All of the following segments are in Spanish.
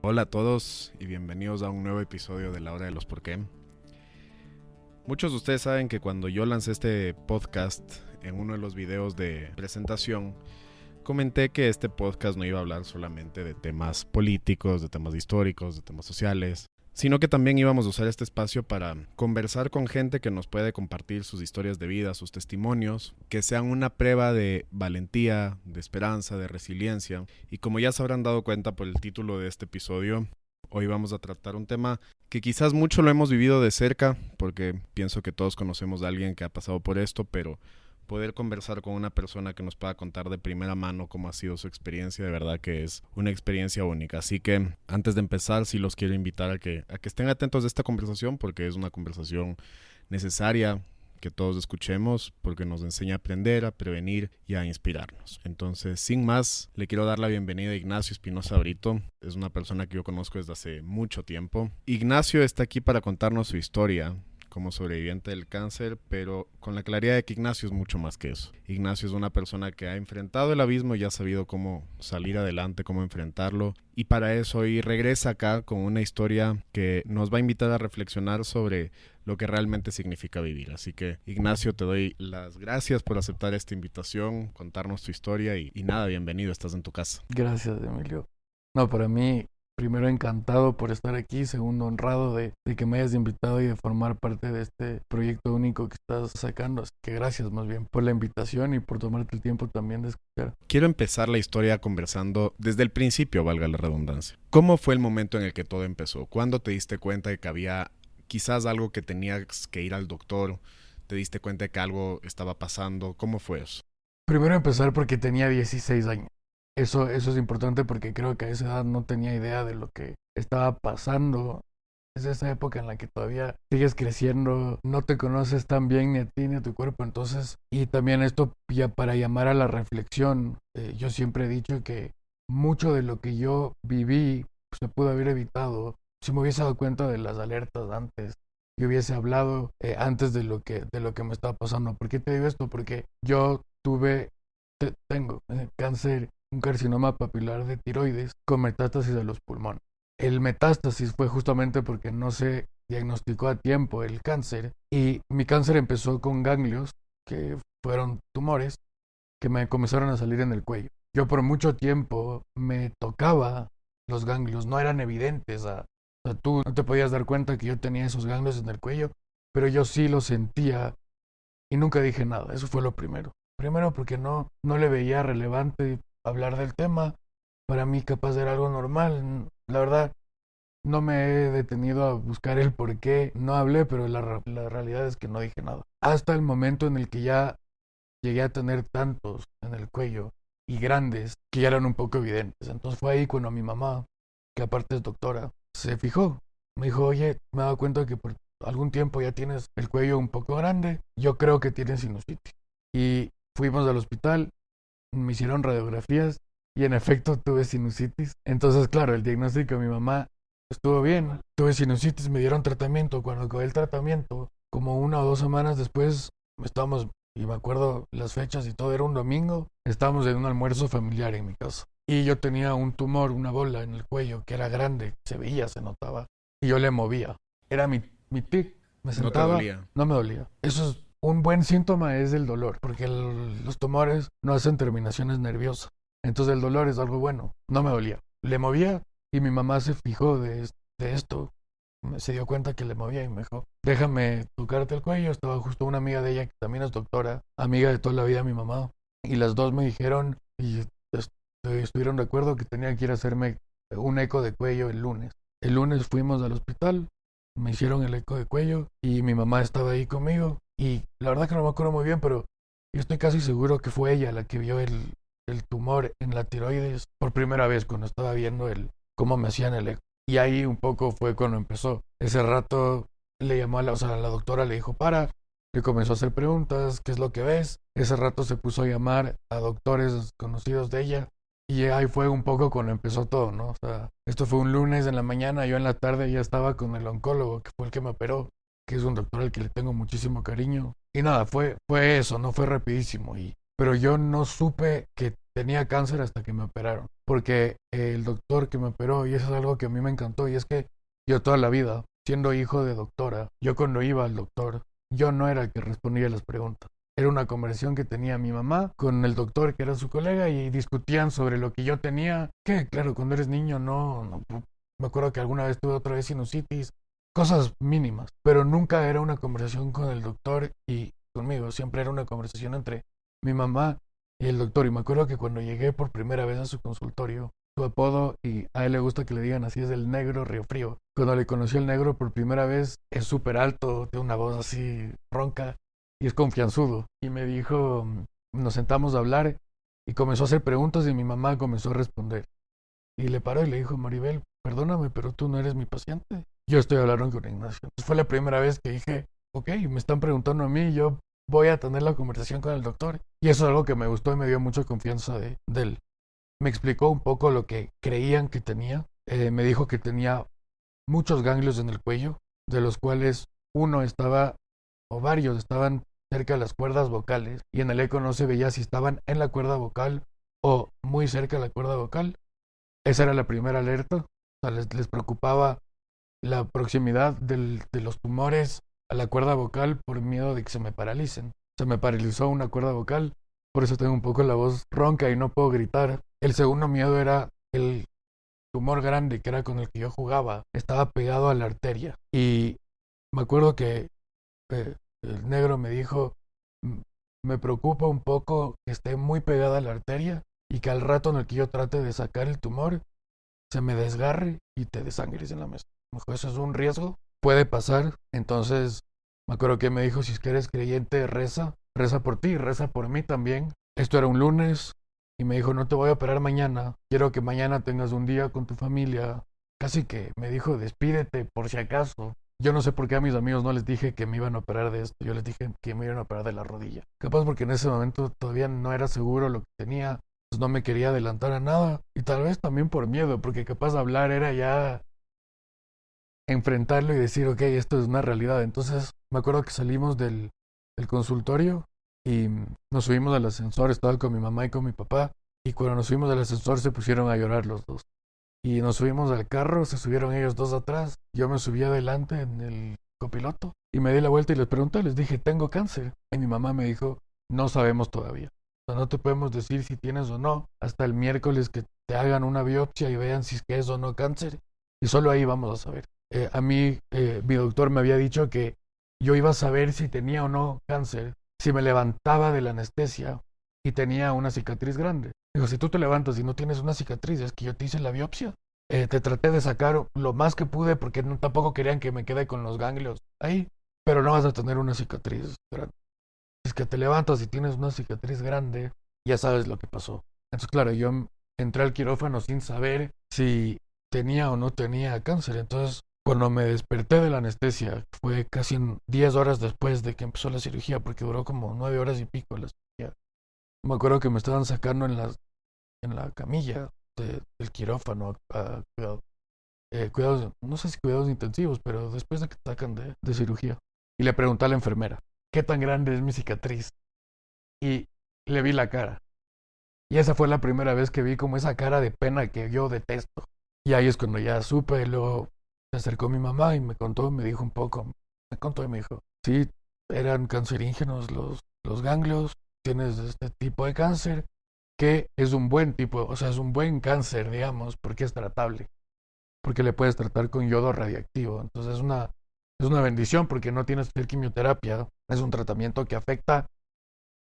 Hola a todos y bienvenidos a un nuevo episodio de La Hora de los Por qué. Muchos de ustedes saben que cuando yo lancé este podcast en uno de los videos de presentación, comenté que este podcast no iba a hablar solamente de temas políticos, de temas históricos, de temas sociales, sino que también íbamos a usar este espacio para conversar con gente que nos puede compartir sus historias de vida, sus testimonios, que sean una prueba de valentía, de esperanza, de resiliencia. Y como ya se habrán dado cuenta por el título de este episodio, hoy vamos a tratar un tema que quizás mucho lo hemos vivido de cerca, porque pienso que todos conocemos a alguien que ha pasado por esto, pero poder conversar con una persona que nos pueda contar de primera mano cómo ha sido su experiencia, de verdad que es una experiencia única. Así que antes de empezar, sí los quiero invitar a que estén atentos a esta conversación, porque es una conversación necesaria que todos escuchemos, porque nos enseña a aprender, a prevenir y a inspirarnos. Entonces, sin más, le quiero dar la bienvenida a Ignacio Espinosa Brito. Es una persona que yo conozco desde hace mucho tiempo. Ignacio está aquí para contarnos su historia como sobreviviente del cáncer, pero con la claridad de que Ignacio es mucho más que eso. Ignacio es una persona que ha enfrentado el abismo y ha sabido cómo salir adelante, cómo enfrentarlo, y para eso hoy regresa acá con una historia que nos va a invitar a reflexionar sobre lo que realmente significa vivir. Así que, Ignacio, te doy las gracias por aceptar esta invitación, contarnos tu historia y nada, bienvenido, estás en tu casa. Gracias, Emilio. No, para mí, primero encantado por estar aquí, segundo honrado de que me hayas invitado y de formar parte de este proyecto único que estás sacando. Así que gracias más bien por la invitación y por tomarte el tiempo también de escuchar. Quiero empezar la historia conversando desde el principio, valga la redundancia. ¿Cómo fue el momento en el que todo empezó? ¿Cuándo te diste cuenta de que había quizás algo que tenías que ir al doctor? ¿Te diste cuenta de que algo estaba pasando? ¿Cómo fue eso? Primero empezar porque tenía 16 años. Eso es importante porque creo que a esa edad no tenía idea de lo que estaba pasando. Es esa época en la que todavía sigues creciendo, no te conoces tan bien ni a ti ni a tu cuerpo. Entonces, y también esto ya para llamar a la reflexión, yo siempre he dicho que mucho de lo que yo viví se pudo haber evitado si me hubiese dado cuenta de las alertas antes y hubiese hablado antes de lo que me estaba pasando. ¿Por qué te digo esto? Porque yo tengo cáncer, un carcinoma papilar de tiroides con metástasis a los pulmones. El metástasis fue justamente porque no se diagnosticó a tiempo el cáncer y mi cáncer empezó con ganglios que fueron tumores que me comenzaron a salir en el cuello. Yo por mucho tiempo me tocaba los ganglios, no eran evidentes. O sea, tú no te podías dar cuenta que yo tenía esos ganglios en el cuello, pero yo sí los sentía y nunca dije nada. Eso fue lo primero. Primero porque no le veía relevante hablar del tema. Para mí capaz era algo normal. La verdad, no me he detenido a buscar el por qué no hablé, pero la realidad es que no dije nada. Hasta el momento en el que ya llegué a tener tantos en el cuello y grandes que ya eran un poco evidentes. Entonces fue ahí cuando mi mamá, que aparte es doctora, se fijó. Me dijo, oye, me he dado cuenta que por algún tiempo ya tienes el cuello un poco grande. Yo creo que tienes sinusitis. Y fuimos al hospital, me hicieron radiografías y en efecto tuve sinusitis. Entonces, claro, el diagnóstico de mi mamá estuvo bien. Tuve sinusitis, me dieron tratamiento. Cuando acabé el tratamiento, como 1 o 2 semanas después, estábamos, y me acuerdo las fechas y todo, era un domingo, estábamos en un almuerzo familiar en mi casa. Y yo tenía un tumor, una bola en el cuello que era grande, se veía, se notaba. Y yo le movía. Era mi tic, me ¿No te sentaba, dolía? no me dolía. Eso es un buen síntoma, es el dolor, porque los tumores no hacen terminaciones nerviosas. Entonces el dolor es algo bueno. No me dolía. Le movía y mi mamá se fijó de esto. Se dio cuenta que le movía y me dijo, déjame tocarte el cuello. Estaba justo una amiga de ella que también es doctora, amiga de toda la vida de mi mamá. Y las dos me dijeron y estuvieron de acuerdo que tenía que ir a hacerme un eco de cuello el lunes. El lunes fuimos al hospital, me hicieron el eco de cuello y mi mamá estaba ahí conmigo. Y la verdad que no me acuerdo muy bien, pero yo estoy casi seguro que fue ella la que vio el tumor en la tiroides por primera vez cuando estaba viendo cómo me hacían el eco. Y ahí un poco fue cuando empezó. Ese rato le llamó a la doctora le dijo, le comenzó a hacer preguntas, ¿qué es lo que ves? Ese rato se puso a llamar a doctores conocidos de ella. Y ahí fue un poco cuando empezó todo, ¿no? O sea, esto fue un lunes en la mañana, yo en la tarde ya estaba con el oncólogo, que fue el que me operó, que es un doctor al que le tengo muchísimo cariño. Y nada, fue eso, no fue rapidísimo. Pero yo no supe que tenía cáncer hasta que me operaron. Porque el doctor que me operó, y eso es algo que a mí me encantó, y es que yo toda la vida, siendo hijo de doctora, yo cuando iba al doctor, yo no era el que respondía las preguntas. Era una conversación que tenía mi mamá con el doctor que era su colega y discutían sobre lo que yo tenía. Que claro, cuando eres niño no me acuerdo que alguna vez tuve otra vez sinusitis, cosas mínimas, pero nunca era una conversación con el doctor y conmigo, siempre era una conversación entre mi mamá y el doctor. Y me acuerdo que cuando llegué por primera vez a su consultorio, su apodo, y a él le gusta que le digan así, es el Negro Río Frío. Cuando le conocí al negro por primera vez, es súper alto, tiene una voz así ronca y es confianzudo. Y me dijo, nos sentamos a hablar y comenzó a hacer preguntas y mi mamá comenzó a responder. Y le paró y le dijo, Maribel, perdóname, pero tú no eres mi paciente. Yo estoy hablando con Ignacio. Entonces fue la primera vez que dije, ok, me están preguntando a mí, yo voy a tener la conversación con el doctor. Y eso es algo que me gustó y me dio mucha confianza de él. Me explicó un poco lo que creían que tenía. Me dijo que tenía muchos ganglios en el cuello, de los cuales uno estaba, o varios estaban cerca de las cuerdas vocales, y en el eco no se veía si estaban en la cuerda vocal o muy cerca de la cuerda vocal. Esa era la primera alerta. O sea, les preocupaba la proximidad de los tumores a la cuerda vocal por miedo de que se me paralicen. Se me paralizó una cuerda vocal, por eso tengo un poco la voz ronca y no puedo gritar. El segundo miedo era el tumor grande que era con el que yo jugaba. Estaba pegado a la arteria. Y me acuerdo que el negro me dijo, me preocupa un poco que esté muy pegada a la arteria y que al rato en el que yo trate de sacar el tumor, se me desgarre y te desangres en la mesa. Me dijo, eso es un riesgo, puede pasar. Entonces, me acuerdo que me dijo, si es que eres creyente, reza, reza por ti, reza por mí también. Esto era un lunes y me dijo, no te voy a operar mañana, quiero que mañana tengas un día con tu familia. Casi que me dijo, despídete por si acaso. Yo no sé por qué a mis amigos no les dije que me iban a operar de esto, yo les dije que me iban a operar de la rodilla. Capaz porque en ese momento todavía no era seguro lo que tenía, pues no me quería adelantar a nada. Y tal vez también por miedo, porque capaz hablar era ya enfrentarlo y decir, ok, esto es una realidad. Entonces me acuerdo que salimos del consultorio y nos subimos al ascensor, estaba con mi mamá y con mi papá, y cuando nos subimos al ascensor se pusieron a llorar los dos. Y nos subimos al carro, se subieron ellos dos atrás, yo me subí adelante en el copiloto y me di la vuelta y les pregunté, les dije, tengo cáncer. Y mi mamá me dijo, no sabemos todavía. O sea, no te podemos decir si tienes o no, hasta el miércoles que te hagan una biopsia y vean si es que es o no cáncer. Y solo ahí vamos a saber. A mí, mi doctor me había dicho que yo iba a saber si tenía o no cáncer si me levantaba de la anestesia y tenía una cicatriz grande. Digo, si tú te levantas y no tienes una cicatriz, es que yo te hice la biopsia. Te traté de sacar lo más que pude porque no, tampoco querían que me quede con los ganglios ahí, pero no vas a tener una cicatriz grande. Es que te levantas y tienes una cicatriz grande, ya sabes lo que pasó. Entonces, claro, yo entré al quirófano sin saber si tenía o no tenía cáncer. Entonces, cuando me desperté de la anestesia, fue casi 10 horas después de que empezó la cirugía, porque duró como 9 horas y pico la cirugía. Me acuerdo que me estaban sacando en la camilla del quirófano a cuidados, no sé si cuidados intensivos, pero después de que te sacan de cirugía. Y le pregunté a la enfermera, ¿qué tan grande es mi cicatriz? Y le vi la cara. Y esa fue la primera vez que vi como esa cara de pena que yo detesto. Y ahí es cuando ya supe, y luego se acercó mi mamá y me contó, me dijo un poco, me contó y me dijo, sí, eran cancerígenos los ganglios, tienes este tipo de cáncer, que es un buen tipo, o sea, es un buen cáncer, digamos, porque es tratable, porque le puedes tratar con yodo radiactivo. Entonces es una bendición porque no tienes que hacer quimioterapia, es un tratamiento que afecta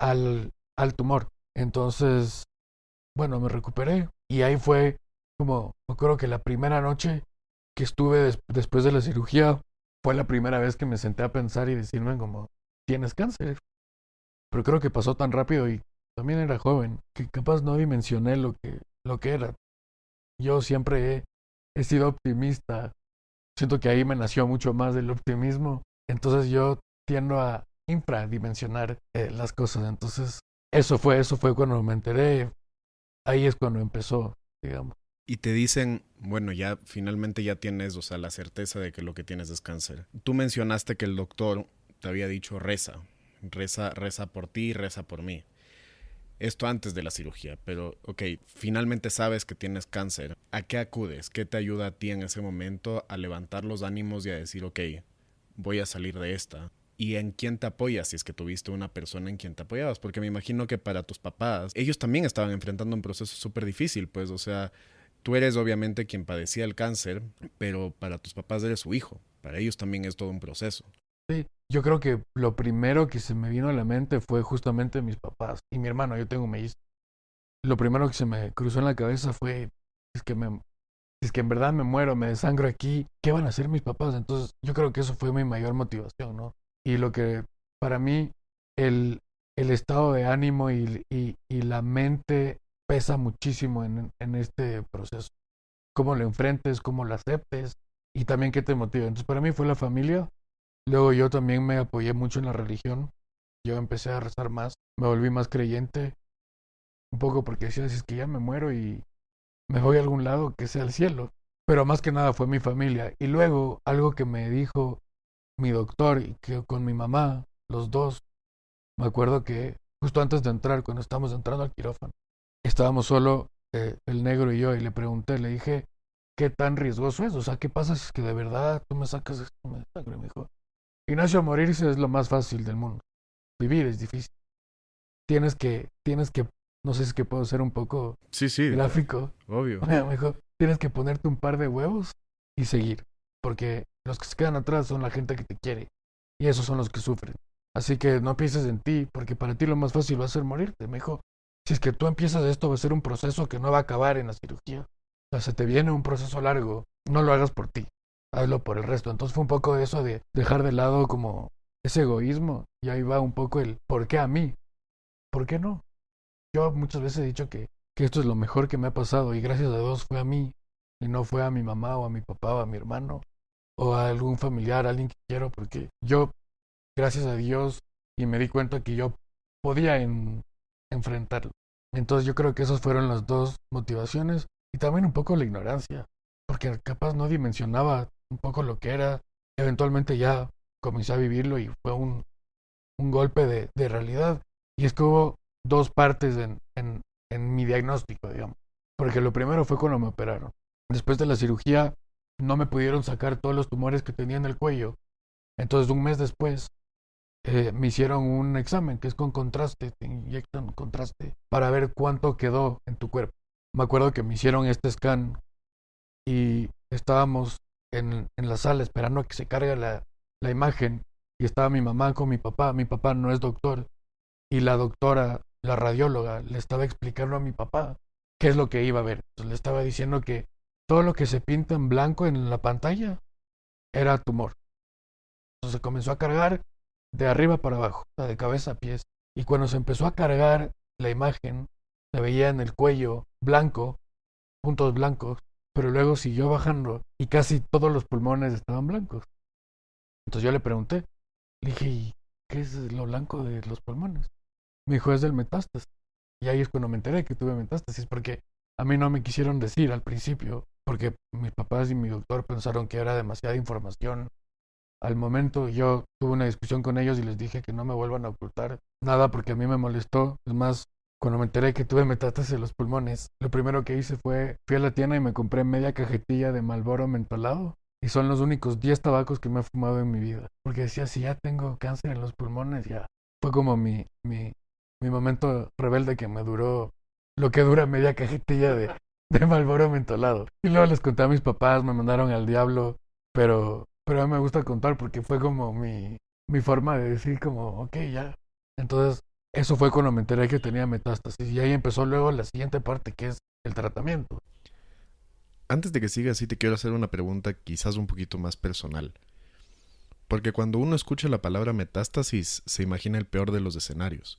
al tumor. Entonces, bueno, me recuperé y ahí fue como, me acuerdo que la primera noche que estuve después de la cirugía fue la primera vez que me senté a pensar y decirme como, tienes cáncer. Pero creo que pasó tan rápido y también era joven, que capaz no dimensioné lo que era. Yo siempre he sido optimista. Siento que ahí me nació mucho más del optimismo. Entonces yo tiendo a infradimensionar las cosas. Entonces eso fue cuando me enteré. Ahí es cuando empezó, digamos. Y te dicen, bueno, ya finalmente ya tienes, o sea, la certeza de que lo que tienes es cáncer. Tú mencionaste que el doctor te había dicho reza por ti, reza por mí. Esto antes de la cirugía, pero ok, finalmente sabes que tienes cáncer. ¿A qué acudes? ¿Qué te ayuda a ti en ese momento a levantar los ánimos y a decir, ok, voy a salir de esta? ¿Y en quién te apoyas si es que tuviste una persona en quien te apoyabas? Porque me imagino que para tus papás, ellos también estaban enfrentando un proceso súper difícil, pues, o sea, tú eres obviamente quien padecía el cáncer, pero para tus papás eres su hijo. Para ellos también es todo un proceso. Sí, yo creo que lo primero que se me vino a la mente fue justamente mis papás y mi hermano. Yo tengo un mellizo. Lo primero que se me cruzó en la cabeza fue, es que me, es que en verdad me muero, me desangro aquí, ¿qué van a hacer mis papás? Entonces, yo creo que eso fue mi mayor motivación, ¿no? Y lo que para mí, el estado de ánimo y la mente pesa muchísimo en este proceso. Cómo lo enfrentes, cómo lo aceptes y también qué te motiva. Entonces, para mí fue la familia. Luego yo también me apoyé mucho en la religión. Yo empecé a rezar más, me volví más creyente, un poco porque decía, si es que ya me muero y me voy a algún lado, que sea el cielo. Pero más que nada fue mi familia. Y luego algo que me dijo mi doctor y que con mi mamá, los dos, me acuerdo que justo antes de entrar, cuando estábamos entrando al quirófano, estábamos solo el negro y yo y le pregunté, le dije, ¿qué tan riesgoso es? O sea, ¿qué pasa si es que de verdad tú me sacas esto de sangre? Me dijo, Ignacio, morirse es lo más fácil del mundo. Vivir es difícil. Tienes que, no sé si es que puedo ser un poco Sí, sí, gráfico. obvio. Me dijo, tienes que ponerte un par de huevos y seguir. Porque los que se quedan atrás son la gente que te quiere. Y esos son los que sufren. Así que no pienses en ti, porque para ti lo más fácil va a ser morirte. Me dijo, si es que tú empiezas esto, va a ser un proceso que no va a acabar en la cirugía. O sea, se te viene un proceso largo. No lo hagas por ti. Hazlo por el resto. Entonces fue un poco eso de dejar de lado como ese egoísmo. Y ahí va un poco el ¿por qué a mí? ¿Por qué no? Yo muchas veces he dicho que esto es lo mejor que me ha pasado y gracias a Dios fue a mí y no fue a mi mamá o a mi papá o a mi hermano o a algún familiar, a alguien que quiero, porque yo, gracias a Dios, y me di cuenta que yo podía enfrentarlo. Entonces yo creo que esas fueron las dos motivaciones y también un poco la ignorancia, porque capaz no dimensionaba un poco lo que era. Eventualmente ya comencé a vivirlo y fue un golpe de realidad. Y es que hubo dos partes en mi diagnóstico, digamos. Porque lo primero fue cuando me operaron. Después de la cirugía no me pudieron sacar todos los tumores que tenía en el cuello. Entonces un mes después me hicieron un examen que es con contraste, te inyectan contraste para ver cuánto quedó en tu cuerpo. Me acuerdo que me hicieron este scan y estábamos en la sala esperando a que se cargue la imagen y estaba mi mamá con mi papá no es doctor y la doctora, la radióloga, le estaba explicando a mi papá qué es lo que iba a ver. Entonces, le estaba diciendo que todo lo que se pinta en blanco en la pantalla era tumor. Entonces se comenzó a cargar de arriba para abajo, o sea, de cabeza a pies. Y cuando se empezó a cargar la imagen, se veía en el cuello blanco, puntos blancos, pero luego siguió bajando y casi todos los pulmones estaban blancos. Entonces yo le pregunté, le dije, ¿y qué es lo blanco de los pulmones? Me dijo, es del metástasis. Y ahí es cuando me enteré que tuve metástasis, porque a mí no me quisieron decir al principio, porque mis papás y mi doctor pensaron que era demasiada información. Al momento yo tuve una discusión con ellos y les dije que no me vuelvan a ocultar nada porque a mí me molestó. Es más, cuando me enteré que tuve metástasis en los pulmones, lo primero que hice fue, fui a la tienda y me compré media cajetilla de Marlboro mentolado. Y son los únicos 10 tabacos que me he fumado en mi vida. Porque decía, si ya tengo cáncer en los pulmones, ya. Fue como mi momento rebelde que me duró lo que dura media cajetilla de Marlboro mentolado. Y luego les conté a mis papás, me mandaron al diablo, pero a mí me gusta contar porque fue como mi forma de decir como, ok, ya. Entonces, eso fue cuando me enteré que tenía metástasis y ahí empezó luego la siguiente parte que es el tratamiento. Antes de que sigas, sí te quiero hacer una pregunta quizás un poquito más personal. Porque cuando uno escucha la palabra metástasis, se imagina el peor de los escenarios.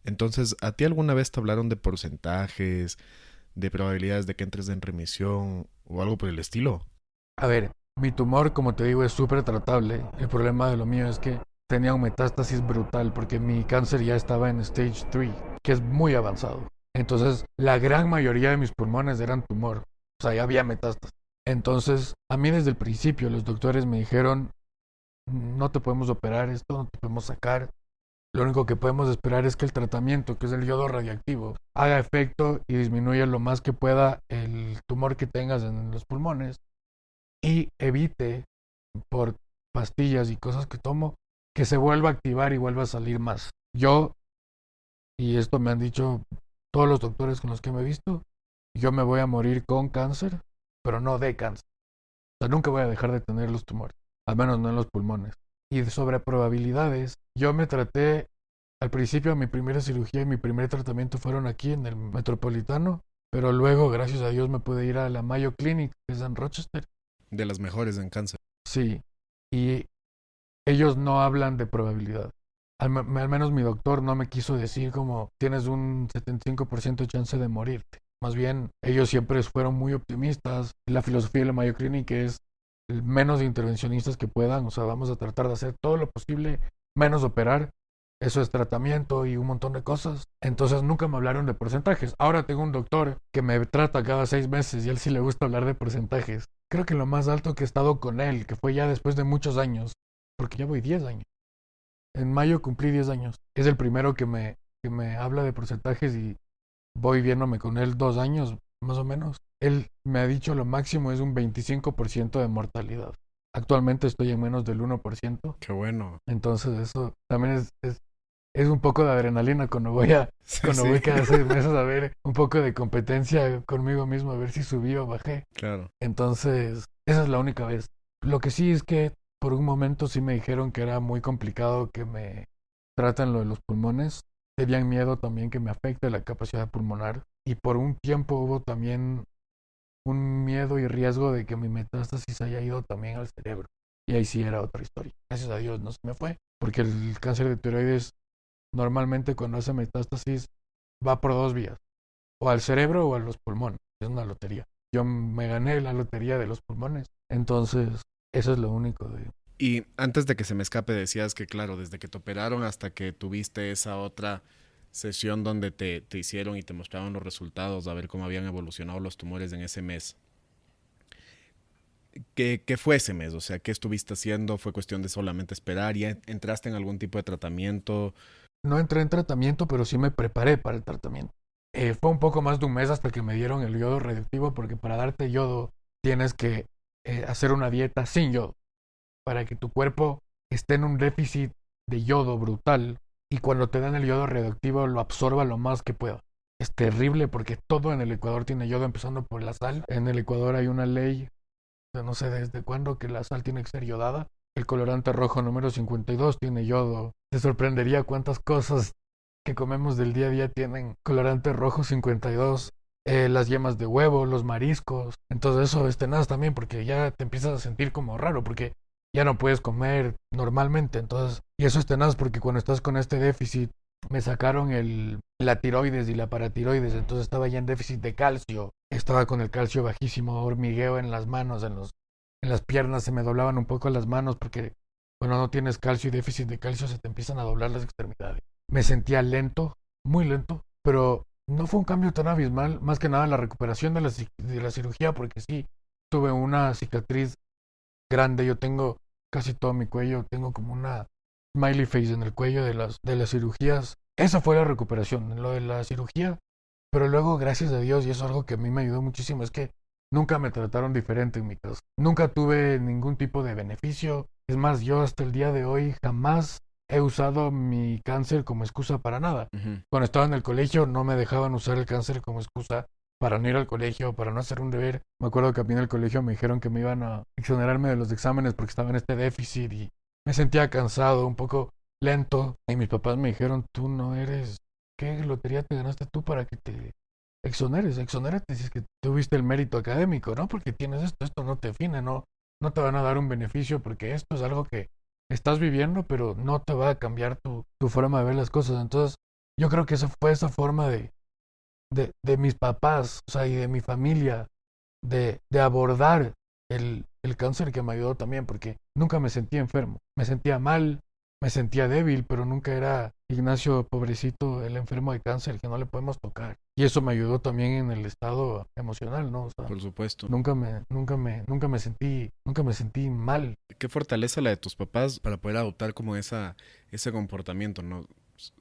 Entonces, ¿a ti alguna vez te hablaron de porcentajes, de probabilidades de que entres en remisión o algo por el estilo? A ver, mi tumor, como te digo, es súper tratable. El problema de lo mío es que tenía un metástasis brutal porque mi cáncer ya estaba en stage 3, que es muy avanzado. Entonces, la gran mayoría de mis pulmones eran tumor. O sea, ya había metástasis. Entonces, a mí desde el principio los doctores me dijeron, no te podemos operar esto, no te podemos sacar. Lo único que podemos esperar es que el tratamiento, que es el yodo radiactivo, haga efecto y disminuya lo más que pueda el tumor que tengas en los pulmones y evite, por pastillas y cosas que tomo, que se vuelva a activar y vuelva a salir más. Yo, y esto me han dicho todos los doctores con los que me he visto, yo me voy a morir con cáncer, pero no de cáncer. O sea, nunca voy a dejar de tener los tumores, al menos no en los pulmones. Y sobre probabilidades, yo me traté, al principio mi primera cirugía y mi primer tratamiento fueron aquí en el Metropolitano, pero luego, gracias a Dios, me pude ir a la Mayo Clinic, que es en Rochester. De las mejores en cáncer. Sí, y ellos no hablan de probabilidad. Al menos mi doctor no me quiso decir como tienes un 75% de chance de morirte. Más bien, ellos siempre fueron muy optimistas. La filosofía de la Mayo Clinic es menos intervencionistas que puedan. O sea, vamos a tratar de hacer todo lo posible, menos operar. Eso es tratamiento y un montón de cosas. Entonces nunca me hablaron de porcentajes. Ahora tengo un doctor que me trata cada 6 meses y a él sí le gusta hablar de porcentajes. Creo que lo más alto que he estado con él, que fue ya después de muchos años, porque ya voy 10 años. En mayo cumplí 10 años. Es el primero que me habla de porcentajes y voy viéndome con él 2 años, más o menos. Él me ha dicho lo máximo es un 25% de mortalidad. Actualmente estoy en menos del 1%. Qué bueno. Entonces eso también es un poco de adrenalina cuando voy voy cada 6 meses a ver un poco de competencia conmigo mismo, a ver si subí o bajé. Claro. Entonces, esa es la única vez. Lo que sí es que por un momento sí me dijeron que era muy complicado que me traten lo de los pulmones. Tenían miedo también que me afecte la capacidad pulmonar. Y por un tiempo hubo también un miedo y riesgo de que mi metástasis haya ido también al cerebro. Y ahí sí era otra historia. Gracias a Dios no se me fue. Porque el cáncer de tiroides normalmente cuando hace metástasis va por 2 vías. O al cerebro o a los pulmones. Es una lotería. Yo me gané la lotería de los pulmones. Entonces, eso es lo único de... Y antes de que se me escape, decías que, claro, desde que te operaron hasta que tuviste esa otra sesión donde te hicieron y te mostraron los resultados, a ver cómo habían evolucionado los tumores en ese mes. ¿Qué fue ese mes? O sea, ¿qué estuviste haciendo? ¿Fue cuestión de solamente esperar? ¿Ya entraste en algún tipo de tratamiento? No entré en tratamiento, pero sí me preparé para el tratamiento. Fue un poco más de un mes hasta que me dieron el yodo radioactivo, porque para darte yodo tienes que hacer una dieta sin yodo, para que tu cuerpo esté en un déficit de yodo brutal y cuando te dan el yodo radioactivo lo absorba lo más que pueda. Es terrible porque todo en el Ecuador tiene yodo, empezando por la sal. En el Ecuador hay una ley, no sé desde cuándo, que la sal tiene que ser yodada. El colorante rojo número 52 tiene yodo. Te sorprendería cuántas cosas que comemos del día a día tienen colorante rojo 52. Las yemas de huevo, los mariscos. Entonces eso es tenaz también porque ya te empiezas a sentir como raro porque ya no puedes comer normalmente. Entonces, y eso es tenaz porque cuando estás con este déficit, me sacaron la tiroides y la paratiroides, entonces estaba ya en déficit de calcio. Estaba con el calcio bajísimo, hormigueo en las manos, en las piernas, se me doblaban un poco las manos porque cuando no tienes calcio y déficit de calcio se te empiezan a doblar las extremidades. Me sentía lento, muy lento, pero no fue un cambio tan abismal, más que nada la recuperación de la cirugía, porque sí, tuve una cicatriz grande, yo tengo casi todo mi cuello, tengo como una smiley face en el cuello de las cirugías. Esa fue la recuperación, lo de la cirugía, pero luego, gracias a Dios, y eso es algo que a mí me ayudó muchísimo, es que nunca me trataron diferente en mi caso. Nunca tuve ningún tipo de beneficio. Es más, yo hasta el día de hoy jamás he usado mi cáncer como excusa para nada. Uh-huh. Cuando estaba en el colegio no me dejaban usar el cáncer como excusa para no ir al colegio, para no hacer un deber. Me acuerdo que a mí en el colegio me dijeron que me iban a exonerarme de los exámenes porque estaba en este déficit y me sentía cansado, un poco lento. Y mis papás me dijeron, tú no eres... ¿Qué lotería te ganaste tú para que te exoneres? Exonérate si es que tuviste el mérito académico, ¿no? Porque tienes esto no te define, no te van a dar un beneficio porque esto es algo que estás viviendo, pero no te va a cambiar tu forma de ver las cosas. Entonces, yo creo que esa fue esa forma de mis papás, o sea, y de mi familia, de abordar el cáncer que me ayudó también, porque nunca me sentía enfermo. Me sentía mal, me sentía débil, pero nunca era Ignacio, pobrecito, el enfermo de cáncer que no le podemos tocar. Y eso me ayudó también en el estado emocional, ¿no? O sea, por supuesto. Nunca me sentí mal. Qué fortaleza la de tus papás para poder adoptar como ese comportamiento, ¿no?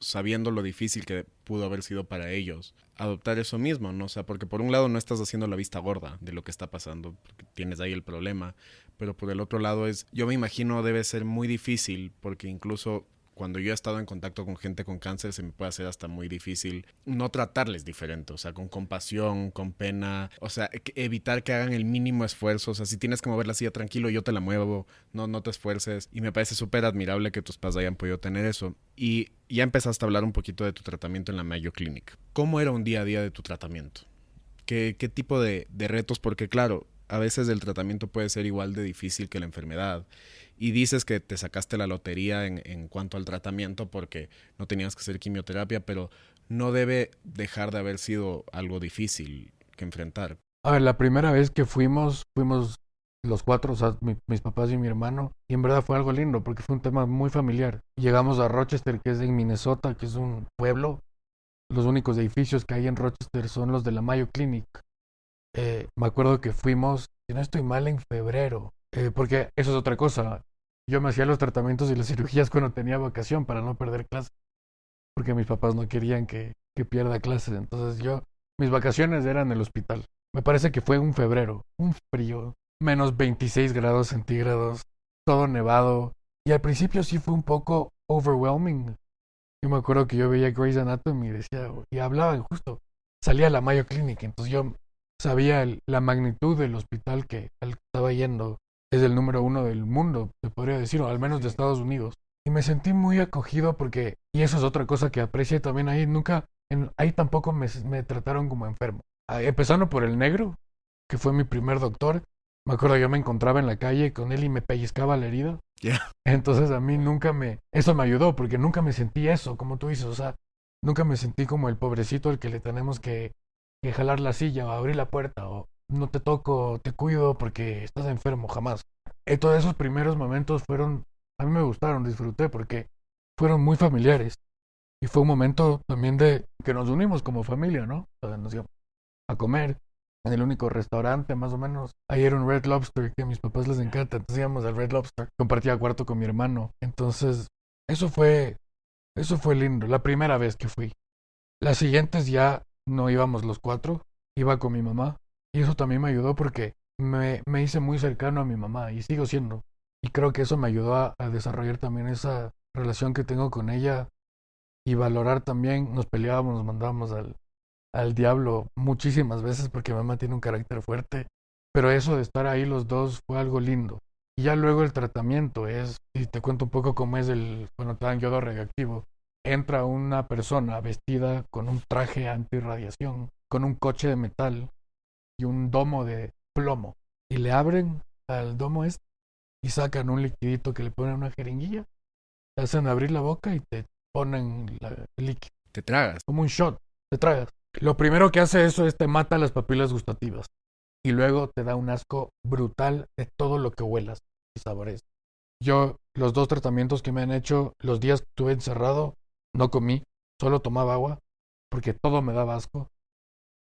sabiendo lo difícil que pudo haber sido para ellos adoptar eso mismo, ¿no? O sea, porque por un lado no estás haciendo la vista gorda de lo que está pasando, porque tienes ahí el problema, pero por el otro lado yo me imagino debe ser muy difícil, porque incluso cuando yo he estado en contacto con gente con cáncer se me puede hacer hasta muy difícil no tratarles diferente, o sea, con compasión, con pena, o sea, evitar que hagan el mínimo esfuerzo, o sea, si tienes que mover la silla tranquilo, yo te la muevo, no te esfuerces, y me parece súper admirable que tus padres hayan podido tener eso. Y ya empezaste a hablar un poquito de tu tratamiento en la Mayo Clinic. ¿Cómo era un día a día de tu tratamiento? ¿Qué tipo de retos? Porque claro, a veces el tratamiento puede ser igual de difícil que la enfermedad. Y dices que te sacaste la lotería en cuanto al tratamiento porque no tenías que hacer quimioterapia, pero no debe dejar de haber sido algo difícil que enfrentar. A ver, la primera vez que fuimos los cuatro, o sea, mis papás y mi hermano, y en verdad fue algo lindo porque fue un tema muy familiar. Llegamos a Rochester, que es en Minnesota, que es un pueblo. Los únicos edificios que hay en Rochester son los de la Mayo Clinic. Me acuerdo que fuimos, si no estoy mal, en febrero, porque eso es otra cosa. Yo me hacía los tratamientos y las cirugías cuando tenía vacación para no perder clases, porque mis papás no querían que pierda clases. Entonces mis vacaciones eran en el hospital. Me parece que fue un febrero, un frío, menos 26 grados centígrados, todo nevado. Y al principio sí fue un poco overwhelming. Yo me acuerdo que yo veía Grey's Anatomy y decía, y hablaban justo, salía a la Mayo Clinic, entonces yo sabía la magnitud del hospital al que estaba yendo. Es el número uno del mundo, se podría decir, o al menos de Estados Unidos. Y me sentí muy acogido porque, y eso es otra cosa que aprecié también ahí, ahí tampoco me trataron como enfermo. Empezando por el negro, que fue mi primer doctor. Me acuerdo, yo me encontraba en la calle con él y me pellizcaba la herida. Yeah. Entonces a mí eso me ayudó porque nunca me sentí eso, como tú dices, o sea, nunca me sentí como el pobrecito al que le tenemos que jalar la silla o abrir la puerta o no te toco, te cuido porque estás enfermo, jamás. Todos esos primeros momentos a mí me gustaron, disfruté porque fueron muy familiares y fue un momento también de que nos unimos como familia, ¿no? O sea, nos íbamos a comer en el único restaurante, más o menos. Ahí era un Red Lobster que a mis papás les encanta, entonces íbamos al Red Lobster. Compartía cuarto con mi hermano, entonces eso fue lindo, la primera vez que fui. Las siguientes ya no íbamos los cuatro, iba con mi mamá. Y eso también me ayudó porque me hice muy cercano a mi mamá y sigo siendo. Y creo que eso me ayudó a desarrollar también esa relación que tengo con ella y valorar también, nos peleábamos, nos mandábamos al diablo muchísimas veces porque mi mamá tiene un carácter fuerte. Pero eso de estar ahí los dos fue algo lindo. Y ya luego el tratamiento y te cuento un poco cómo es cuando te dan yodo radioactivo. Entra una persona vestida con un traje antirradiación, con un coche de metal y un domo de plomo. Y le abren al domo y sacan un liquidito que le ponen una jeringuilla. Te hacen abrir la boca y te ponen el líquido. Te tragas. Como un shot, te tragas. Lo primero que hace eso es te mata las papilas gustativas. Y luego te da un asco brutal de todo lo que huelas y sabores. Los 2 tratamientos que me han hecho, los días que estuve encerrado, no comí, solo tomaba agua, porque todo me daba asco.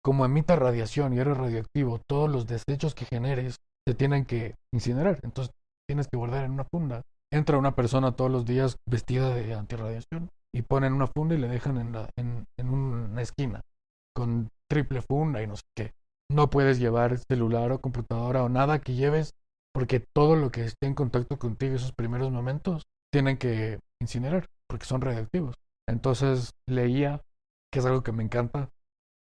Como emite radiación y eres radioactivo, todos los desechos que generes se tienen que incinerar. Entonces tienes que guardar en una funda. Entra una persona todos los días vestida de antirradiación y ponen una funda y le dejan en una esquina con triple funda y no sé qué. No puedes llevar celular o computadora o nada que lleves porque todo lo que esté en contacto contigo esos primeros momentos tienen que incinerar porque son radioactivos. Entonces leía, que es algo que me encanta.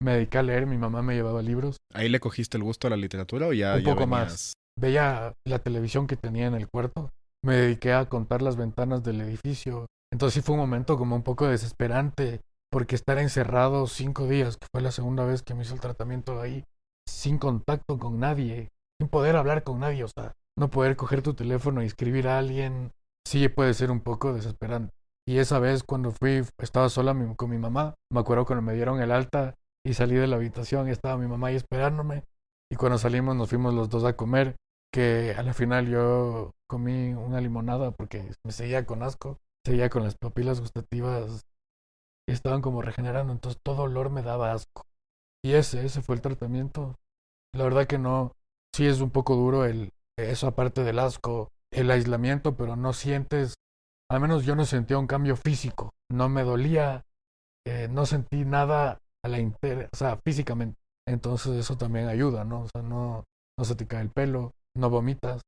Me dediqué a leer, mi mamá me llevaba libros. ¿Ahí le cogiste el gusto a la literatura o ya Un poco venías? Más. Veía la televisión que tenía en el cuarto. Me dediqué a contar las ventanas del edificio. Entonces sí fue un momento como un poco desesperante, porque estar encerrado 5 días, que fue la segunda vez que me hizo el tratamiento ahí, sin contacto con nadie, sin poder hablar con nadie, o sea, no poder coger tu teléfono y escribir a alguien, sí puede ser un poco desesperante. Y esa vez cuando estaba sola con mi mamá, me acuerdo cuando me dieron el alta y salí de la habitación y estaba mi mamá ahí esperándome. Y cuando salimos nos fuimos los dos a comer, que a la final yo comí una limonada porque me seguía con asco, seguía con las papilas gustativas y estaban como regenerando, entonces todo olor me daba asco. Y ese fue el tratamiento. La verdad que no, sí es un poco duro eso aparte del asco, el aislamiento, pero no sientes al menos yo no sentía un cambio físico. No me dolía, no sentí nada o sea, físicamente. Entonces eso también ayuda, ¿no? O sea, no se te cae el pelo, no vomitas.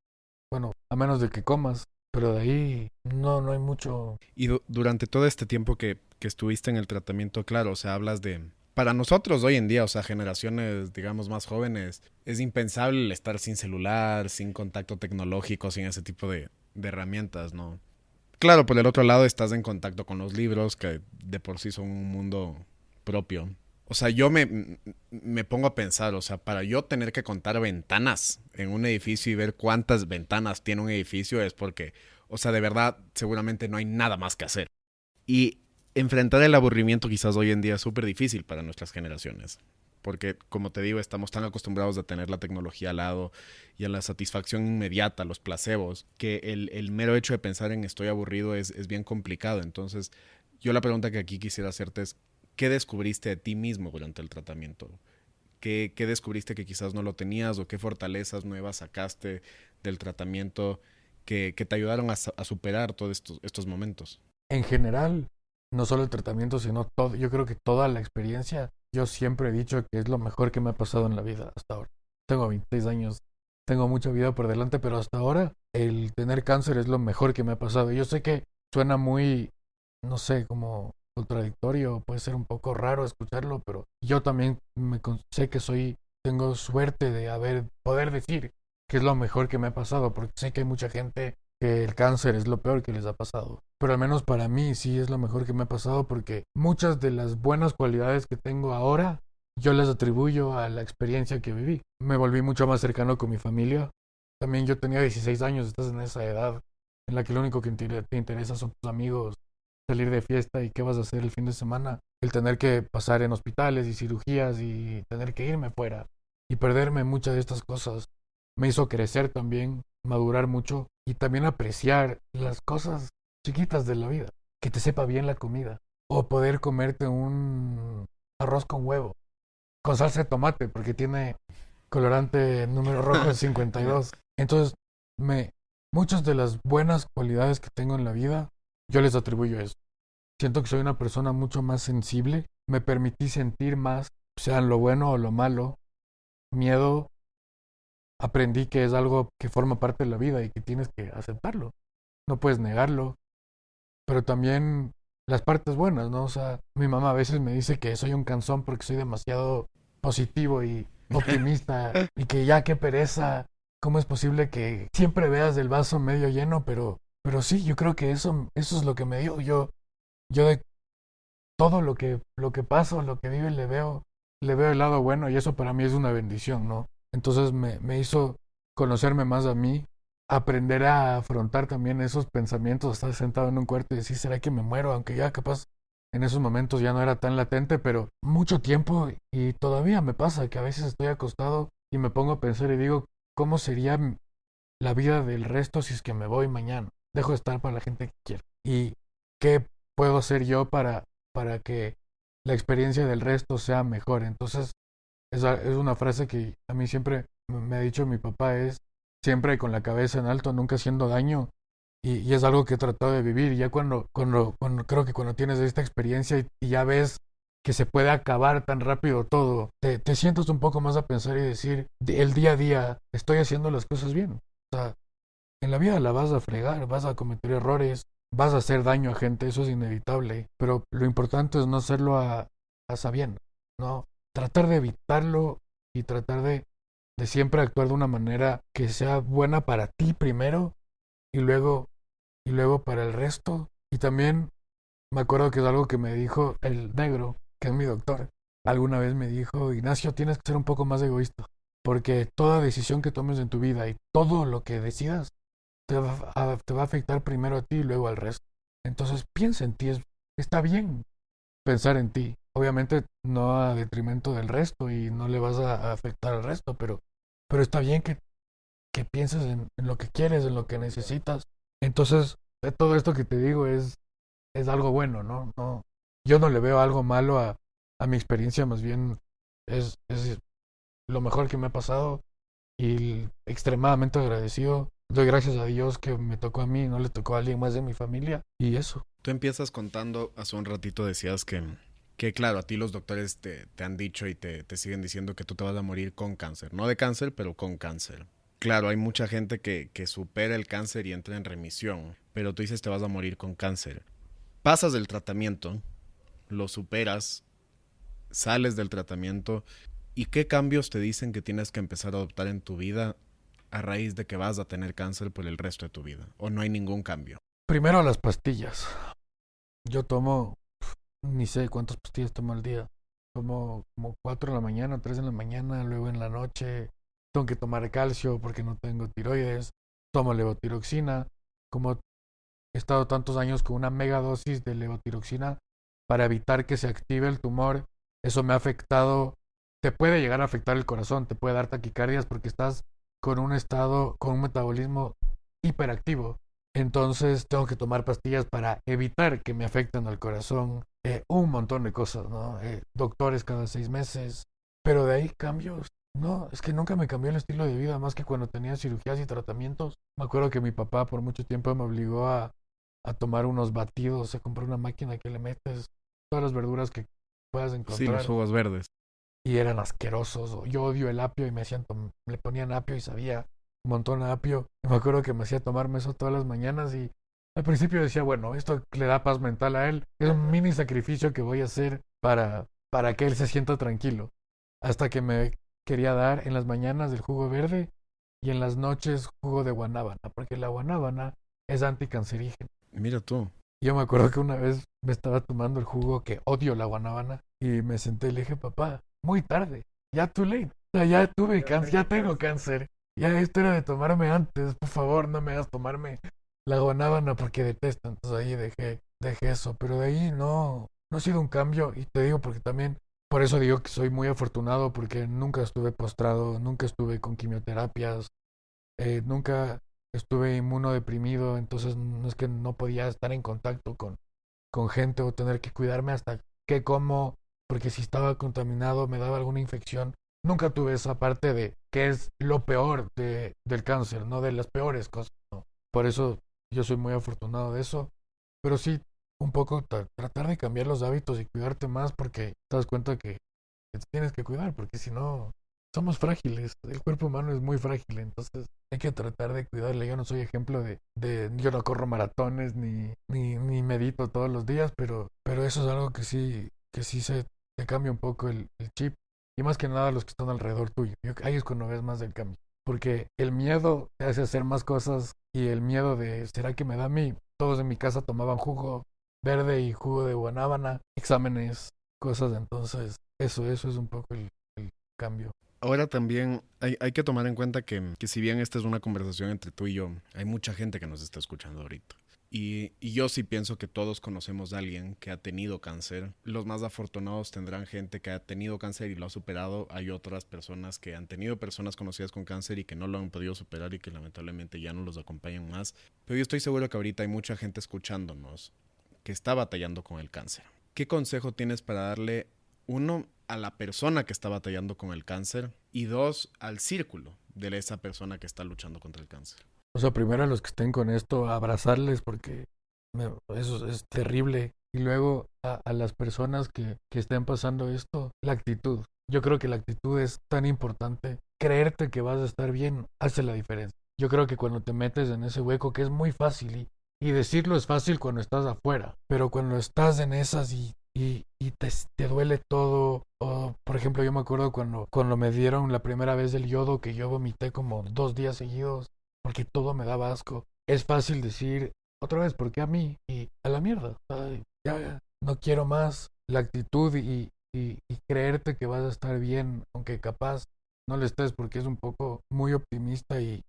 Bueno, a menos de que comas, pero de ahí no hay mucho. Y durante todo este tiempo que estuviste en el tratamiento, claro, o sea, hablas de... Para nosotros hoy en día, o sea, generaciones, digamos, más jóvenes, es impensable el estar sin celular, sin contacto tecnológico, sin ese tipo de herramientas, ¿no? Claro, por el otro lado estás en contacto con los libros, que de por sí son un mundo propio. O sea, me pongo a pensar, o sea, para yo tener que contar ventanas en un edificio y ver cuántas ventanas tiene un edificio es porque, o sea, de verdad, seguramente no hay nada más que hacer. Y enfrentar el aburrimiento quizás hoy en día es súper difícil para nuestras generaciones. Porque, como te digo, estamos tan acostumbrados a tener la tecnología al lado y a la satisfacción inmediata, a los placebos, que el mero hecho de pensar en estoy aburrido es bien complicado. Entonces, yo la pregunta que aquí quisiera hacerte es, ¿qué descubriste de ti mismo durante el tratamiento? ¿Qué descubriste que quizás no lo tenías o qué fortalezas nuevas sacaste del tratamiento que te ayudaron a superar todos estos momentos? En general, no solo el tratamiento, sino todo. Yo creo que toda la experiencia, yo siempre he dicho que es lo mejor que me ha pasado en la vida hasta ahora. Tengo 26 años, tengo mucha vida por delante, pero hasta ahora el tener cáncer es lo mejor que me ha pasado. Yo sé que suena muy, no sé, como contradictorio, puede ser un poco raro escucharlo, pero yo también sé que tengo suerte de poder decir que es lo mejor que me ha pasado, porque sé que hay mucha gente que el cáncer es lo peor que les ha pasado. Pero al menos para mí sí es lo mejor que me ha pasado porque muchas de las buenas cualidades que tengo ahora yo las atribuyo a la experiencia que viví. Me volví mucho más cercano con mi familia. También yo tenía 16 años, estás en esa edad en la que lo único que te interesa son tus amigos, salir de fiesta y qué vas a hacer el fin de semana. El tener que pasar en hospitales y cirugías y tener que irme fuera y perderme muchas de estas cosas me hizo crecer también, madurar mucho y también apreciar las cosas chiquitas de la vida. Que te sepa bien la comida. O poder comerte un arroz con huevo. Con salsa de tomate, porque tiene colorante número rojo de 52. Entonces, muchas de las buenas cualidades que tengo en la vida, yo les atribuyo eso. Siento que soy una persona mucho más sensible. Me permití sentir más, sea lo bueno o lo malo. Miedo, aprendí que es algo que forma parte de la vida y que tienes que aceptarlo. No puedes negarlo, pero también las partes buenas, ¿no? O sea, mi mamá a veces me dice que soy un cansón porque soy demasiado positivo y optimista y que ya qué pereza, ¿cómo es posible que siempre veas el vaso medio lleno? Pero sí, yo creo que eso es lo que me dio. Yo de todo lo que pasa, lo que vive, le veo el lado bueno y eso para mí es una bendición, ¿no? Entonces me hizo conocerme más a mí, aprender a afrontar también esos pensamientos, estar sentado en un cuarto y decir, ¿será que me muero? Aunque ya capaz en esos momentos ya no era tan latente, pero mucho tiempo y todavía me pasa que a veces estoy acostado y me pongo a pensar y digo, ¿cómo sería la vida del resto si es que me voy mañana? Dejo de estar para la gente que quiero. ¿Y qué puedo hacer yo para que la experiencia del resto sea mejor? Entonces, es una frase que a mí siempre me ha dicho mi papá, es siempre con la cabeza en alto, nunca haciendo daño. Y es algo que he tratado de vivir. Ya cuando creo que cuando tienes esta experiencia y ya ves que se puede acabar tan rápido todo, te sientas un poco más a pensar y decir, el día a día, estoy haciendo las cosas bien. O sea, en la vida la vas a fregar, vas a cometer errores, vas a hacer daño a gente, eso es inevitable. Pero lo importante es no hacerlo a sabiendo, ¿no? Tratar de evitarlo y tratar de siempre actuar de una manera que sea buena para ti primero y luego para el resto. Y también me acuerdo que es algo que me dijo el negro, que es mi doctor. Alguna vez me dijo, Ignacio, tienes que ser un poco más egoísta, porque toda decisión que tomes en tu vida y todo lo que decidas te va a afectar primero a ti y luego al resto. Entonces piensa en ti, está bien pensar en ti. Obviamente no a detrimento del resto y no le vas a afectar al resto, pero está bien que pienses en lo que quieres, en lo que necesitas. Entonces, todo esto que te digo es algo bueno, ¿no? No, yo no le veo algo malo a mi experiencia, más bien es lo mejor que me ha pasado y extremadamente agradecido Doy gracias a Dios que me tocó a mí, no le tocó a alguien más de mi familia. Y eso. Tú empiezas contando, hace un ratito decías que claro, a ti los doctores te han dicho y te siguen diciendo que tú te vas a morir con cáncer. No de cáncer, pero con cáncer. Claro, hay mucha gente que supera el cáncer y entra en remisión, pero tú dices te vas a morir con cáncer. Pasas del tratamiento, lo superas, sales del tratamiento y qué cambios te dicen que tienes que empezar a adoptar en tu vida a raíz de que vas a tener cáncer por el resto de tu vida, o no hay ningún cambio. Primero las pastillas. Yo tomo, ni sé cuántas pastillas tomo al día. Tomo como 4 en la mañana, 3 en la mañana, luego en la noche. Tengo que tomar calcio porque no tengo tiroides. Tomo levotiroxina. Como he estado tantos años con una megadosis de levotiroxina para evitar que se active el tumor, eso me ha afectado. Te puede llegar a afectar el corazón, te puede dar taquicardias porque estás con un estado, con un metabolismo hiperactivo. Entonces tengo que tomar pastillas para evitar que me afecten al corazón. Un montón de cosas, ¿no? Doctores cada 6 meses. Pero de ahí cambios. No, es que nunca me cambió el estilo de vida más que cuando tenía cirugías y tratamientos. Me acuerdo que mi papá por mucho tiempo me obligó a tomar unos batidos, a comprar una máquina que le metes todas las verduras que puedas Sí, los encontrar. jugos verdes. Y eran asquerosos. Yo odio el apio y le ponían apio y sabía un montón a apio. Y me acuerdo que me hacía tomarme eso todas las mañanas y al principio decía, bueno, esto le da paz mental a él. Es un mini sacrificio que voy a hacer para que él se sienta tranquilo. Hasta que me quería dar en las mañanas del jugo verde y en las noches jugo de guanábana, porque la guanábana es anticancerígena. Mira tú. Yo me acuerdo que una vez me estaba tomando el jugo, que odio la guanábana, y me senté y le dije, papá, muy tarde, ya too late. O sea, ya tuve cáncer, ya tengo cáncer. Ya esto era de tomarme antes, por favor, no me hagas tomarme la guanábana porque detesto. Entonces ahí dejé eso. Pero de ahí no ha sido un cambio. Y te digo porque también, por eso digo que soy muy afortunado porque nunca estuve postrado, nunca estuve con quimioterapias, nunca estuve inmunodeprimido, entonces no es que no podía estar en contacto con gente o tener que cuidarme hasta qué como, porque si estaba contaminado me daba alguna infección. Nunca tuve esa parte de que es lo peor del cáncer, no de las peores cosas. No. Por eso yo soy muy afortunado de eso, pero sí un poco tratar de cambiar los hábitos y cuidarte más porque te das cuenta que te tienes que cuidar, porque si no somos frágiles, el cuerpo humano es muy frágil, entonces hay que tratar de cuidarle. Yo no soy ejemplo yo no corro maratones ni medito todos los días, pero eso es algo que sí se te cambia un poco el chip. Y más que nada los que están alrededor tuyo. Ahí es cuando ves más del cambio. Porque el miedo te hace hacer más cosas y el miedo de, ¿será que me da a mí? Todos en mi casa tomaban jugo verde y jugo de guanábana, exámenes, cosas, entonces eso es un poco el cambio. Ahora también hay que tomar en cuenta que si bien esta es una conversación entre tú y yo, hay mucha gente que nos está escuchando ahorita. Y yo sí pienso que todos conocemos a alguien que ha tenido cáncer. Los más afortunados tendrán gente que ha tenido cáncer y lo ha superado. Hay otras personas que han tenido personas conocidas con cáncer y que no lo han podido superar y que lamentablemente ya no los acompañan más. Pero yo estoy seguro que ahorita hay mucha gente escuchándonos que está batallando con el cáncer. ¿Qué consejo tienes para darle, uno, a la persona que está batallando con el cáncer y dos, al círculo de esa persona que está luchando contra el cáncer? O sea, primero a los que estén con esto, abrazarles porque eso es terrible. Y luego a las personas que estén pasando esto, la actitud. Yo creo que la actitud es tan importante. Creerte que vas a estar bien hace la diferencia. Yo creo que cuando te metes en ese hueco, que es muy fácil, y decirlo es fácil cuando estás afuera, pero cuando estás en esas y te duele todo. O, por ejemplo, yo me acuerdo cuando me dieron la primera vez el yodo, que yo vomité como 2 días seguidos porque todo me daba asco. Es fácil decir otra vez, ¿por qué a mí? Y a la mierda. Ay, ya no quiero más. La actitud y creerte que vas a estar bien, aunque capaz no lo estés, porque es un poco muy optimista y